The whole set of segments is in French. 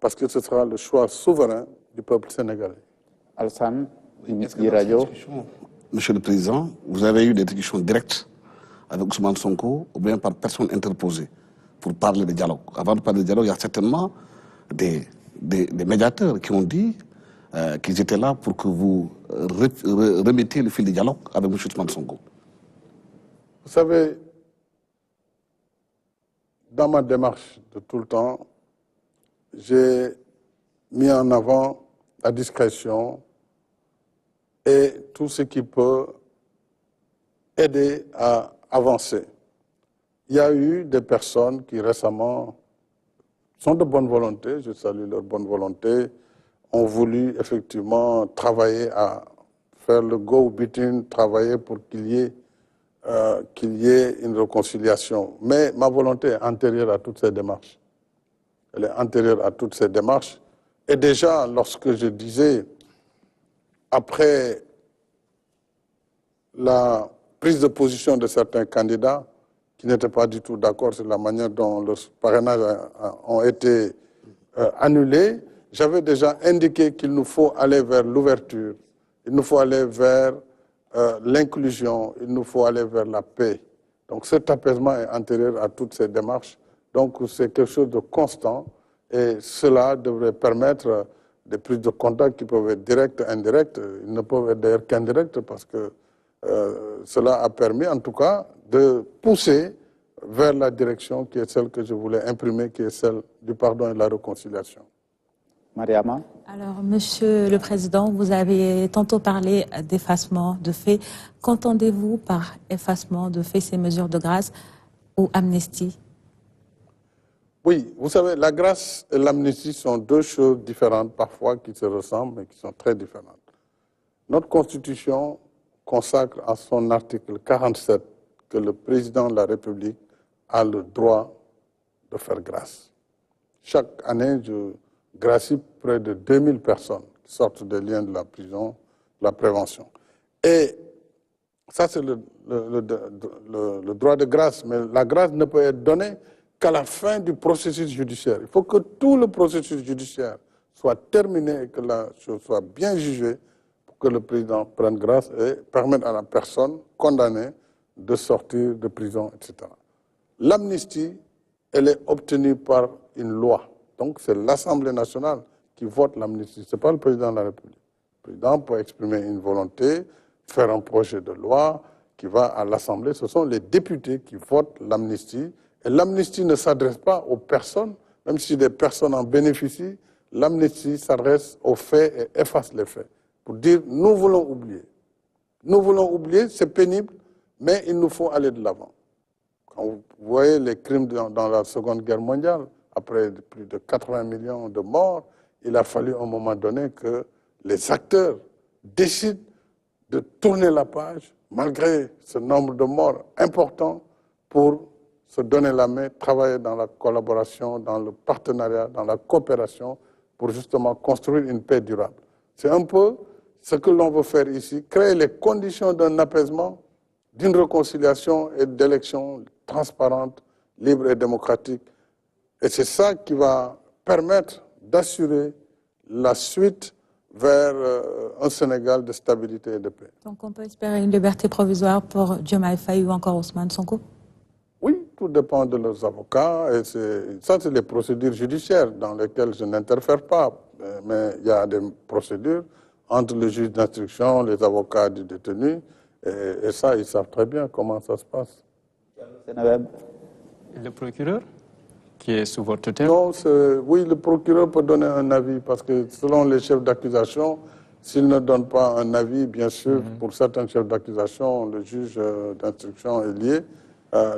parce que ce sera le choix souverain du peuple sénégalais. Alassane, Monsieur le Président, vous avez eu des discussions directes avec Ousmane Sonko ou bien par personne interposée pour parler de dialogue. Avant de parler de dialogue, il y a certainement des médiateurs qui ont dit qu'ils étaient là pour que vous remettiez le fil du dialogue avec M. Ousmane Sonko. Vous savez, dans ma démarche de tout le temps, j'ai mis en avant la discrétion et tout ce qui peut aider à avancer. Il y a eu des personnes qui récemment sont de bonne volonté, je salue leur bonne volonté, ont voulu effectivement travailler à faire le go-between, travailler pour qu'il y ait une réconciliation. Mais ma volonté est antérieure à toutes ces démarches. Elle est antérieure à toutes ces démarches. Et déjà, lorsque je disais, après la prise de position de certains candidats qui n'étaient pas du tout d'accord sur la manière dont leurs parrainages ont été annulés, j'avais déjà indiqué qu'il nous faut aller vers l'ouverture, il nous faut aller vers l'inclusion, il nous faut aller vers la paix. Donc cet apaisement est antérieur à toutes ces démarches. Donc c'est quelque chose de constant et cela devrait permettre des prises de contact qui peuvent être directes, indirectes. Ils ne peuvent être d'ailleurs qu'indirectes parce que cela a permis en tout cas de pousser vers la direction qui est celle que je voulais imprimer, qui est celle du pardon et de la réconciliation. Mariama. Alors, Monsieur le Président, vous avez tantôt parlé d'effacement de faits. Qu'entendez-vous par effacement de faits, ces mesures de grâce ou amnistie? Oui, vous savez, la grâce et l'amnistie sont deux choses différentes, parfois qui se ressemblent, mais qui sont très différentes. Notre Constitution consacre à son article 47 que le président de la République a le droit de faire grâce. Chaque année, je gracie près de 2000 personnes qui sortent des liens de la prison, de la prévention. Et ça, c'est le droit de grâce, mais la grâce ne peut être donnée qu'à la fin du processus judiciaire. Il faut que tout le processus judiciaire soit terminé et que la chose soit bien jugée pour que le président prenne grâce et permette à la personne condamnée de sortir de prison, etc. L'amnistie, elle est obtenue par une loi. Donc c'est l'Assemblée nationale qui vote l'amnistie, ce n'est pas le président de la République. Le président peut exprimer une volonté, faire un projet de loi qui va à l'Assemblée. Ce sont les députés qui votent l'amnistie. Et l'amnistie ne s'adresse pas aux personnes, même si des personnes en bénéficient, l'amnistie s'adresse aux faits et efface les faits. Pour dire, nous voulons oublier. Nous voulons oublier, c'est pénible, mais il nous faut aller de l'avant. Quand vous voyez les crimes dans la Seconde Guerre mondiale, après plus de 80 millions de morts, il a fallu à un moment donné que les acteurs décident de tourner la page, malgré ce nombre de morts important, pour se donner la main, travailler dans la collaboration, dans le partenariat, dans la coopération, pour justement construire une paix durable. C'est un peu ce que l'on veut faire ici, créer les conditions d'un apaisement, d'une réconciliation et d'élections transparentes, libres et démocratiques. Et c'est ça qui va permettre d'assurer la suite vers un Sénégal de stabilité et de paix. Donc on peut espérer une liberté provisoire pour Diomaye Faye ou encore Ousmane Sonko? Oui, tout dépend de leurs avocats. Et ça, c'est les procédures judiciaires dans lesquelles je n'interfère pas. Mais il y a des procédures entre le juge d'instruction, les avocats du détenu. Et ça, ils savent très bien comment ça se passe. Le procureur qui est sous votre tutelle? Non, oui, le procureur peut donner un avis parce que selon les chefs d'accusation, s'il ne donne pas un avis, bien sûr, pour certains chefs d'accusation, le juge d'instruction est lié.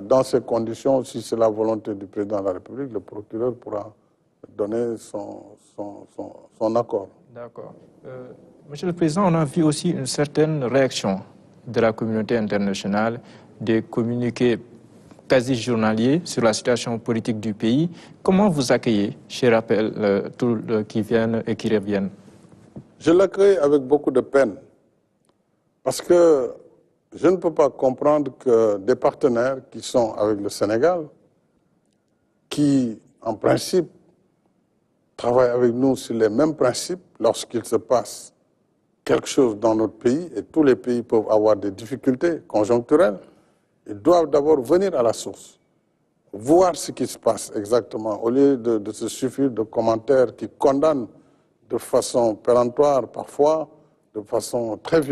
Dans ces conditions, si c'est la volonté du président de la République, le procureur pourra donner son accord. D'accord. Monsieur le Président, on a vu aussi une certaine réaction de la communauté internationale, des communiqués quasi journaliers sur la situation politique du pays. Comment vous accueillez, je rappelle, tous qui viennent et qui reviennent? Je l'accueille avec beaucoup de peine, parce que je ne peux pas comprendre que des partenaires qui sont avec le Sénégal, qui, en principe, travaillent avec nous sur les mêmes principes lorsqu'il se passe quelque chose dans notre pays, et tous les pays peuvent avoir des difficultés conjoncturelles. Ils doivent d'abord venir à la source, voir ce qui se passe exactement, au lieu de se suffire de commentaires qui condamnent de façon péremptoire, parfois de façon très violente.